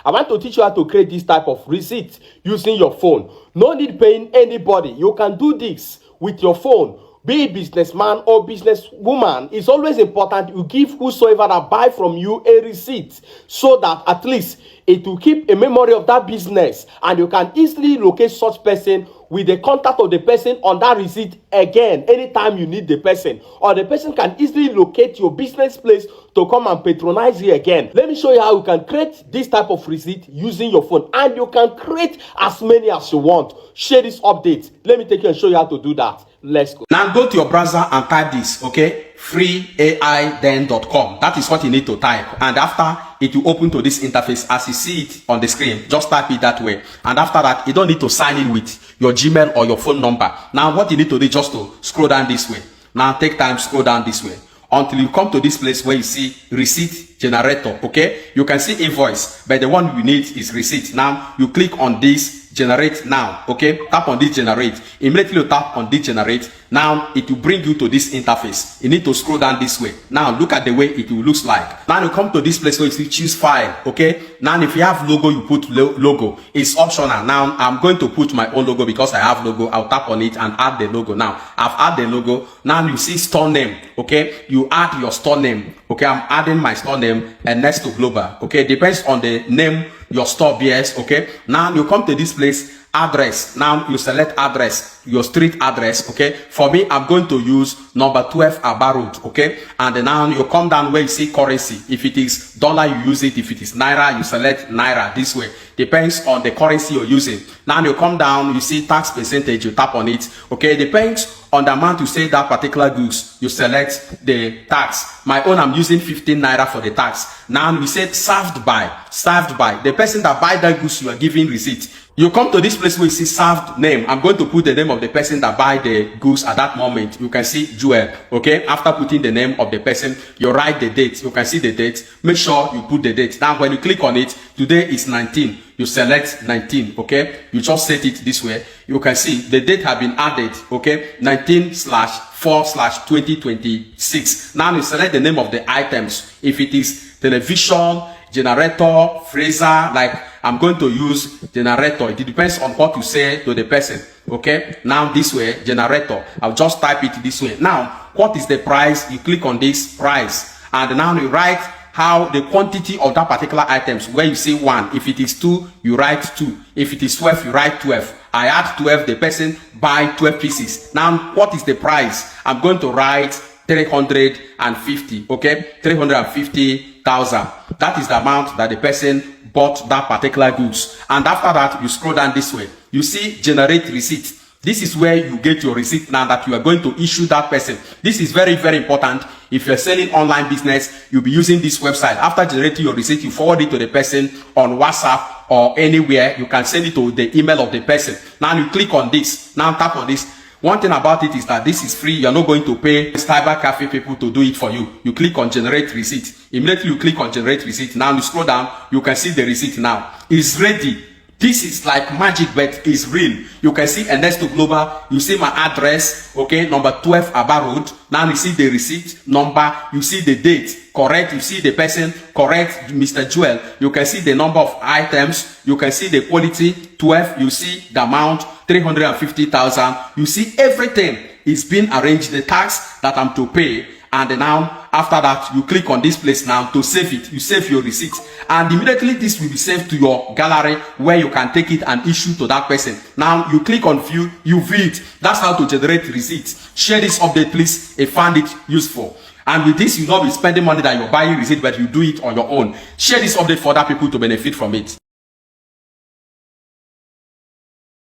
I want to teach you how to create this type of receipt using your phone. No need paying anybody. You can do this with your phone. Be a businessman or businesswoman, it's always important you give whosoever that buy from you a receipt so that at least it will keep a memory of that business and you can easily locate such person with the contact of the person on that receipt again anytime you need the person, or the person can easily locate your business place to come and patronize you again. Let me show you how you can create this type of receipt using your phone, and you can create as many as you want. Share this update. Let me take you and show you how to do that. Let's go. Now go to your browser and type this, okay? freeaiden.com. That is what you need to type. And after it will open to this interface as you see it on the screen. Just type it that way. And after that, you don't need to sign in with your Gmail or your phone number. Now what you need to do is just to scroll down this way. Now take time, scroll down this way until you come to this place where you see receipt generator, okay? You can see invoice, but the one you need is receipt. Now you click on this generate now, okay? Tap on this generate. Immediately you tap on this generate. Now it will bring you to this interface. You need to scroll down this way. Now look at the way it will look like. Now you come to this place where you see choose file, okay? Now if you have logo, you put logo. It's optional. Now I'm going to put my own logo because I have logo. I'll tap on it and add the logo. Now I've added the logo. Now you see store name, okay? You add your store name, okay? I'm adding my store name and next to global, okay? Depends on the name your store bears, okay? Now you come to this place, address. Now you select address, your street address, okay? For me, I'm going to use number 12 Aba Road, okay? And then now you come down where you see currency. If it is dollar, you use it. If it is naira, you select naira this way. Depends on the currency you're using. Now you come down, you see tax percentage, you tap on it, okay? Depends on the amount you say that particular goods, you select the tax. My own, I'm using 15 naira for the tax. Now we said served by, the person that buy that goods, you are giving receipt. You come to this place where you see served name. I'm going to put the name of the person that buy the goods at that moment. You can see Joel, okay? After putting the name of the person, you write the date. You can see the date. Make sure you put the date. Now when you click on it, today is 19. You select 19, okay? You just set it this way. You can see the date have been added, okay? 19/4/2026. Now you select the name of the items. If it is television, generator, freezer, like I'm going to use generator. It depends on what you say to the person, okay? Now this way, generator. I'll just type it this way. Now, what is the price? You click on this price, and now you write how the quantity of that particular items. Where you say 1, if it is 2, you write 2. If it is 12, you write 12. I add 12, the person buy 12 pieces. Now, what is the price? I'm going to write 350, okay? 350,000. That is the amount that the person bought that particular goods. And after that, you scroll down this way. You see generate receipt. This is where you get your receipt now that you are going to issue that person. This is very, very important. If you're selling online business, you'll be using this website. After generating your receipt, you forward it to the person on WhatsApp or anywhere. You can send it to the email of the person. Now you click on this. Now tap on this. One thing about it is that this is free. You're not going to pay cyber cafe people to do it for you. You click on generate receipt. Immediately you click on generate receipt. Now you scroll down. You can see the receipt now. It's ready. This is like magic, but it's real. You can see and next to global, you see my address, okay, number 12 Aba Road. Now you see the receipt number, you see the date, correct, you see the person, correct, Mr. Joel. You can see the number of items, you can see the quality, 12, you see the amount, 350,000. You see everything is being arranged, the tax that I'm to pay. And now, after that, you click on this place now to save it. You save your receipt. And immediately this will be saved to your gallery where you can take it and issue to that person. Now, you click on view, you view it. That's how to generate receipts. Share this update, please, if you found it useful. And with this, you'll not be spending money that you're buying receipt, but you do it on your own. Share this update for other people to benefit from it.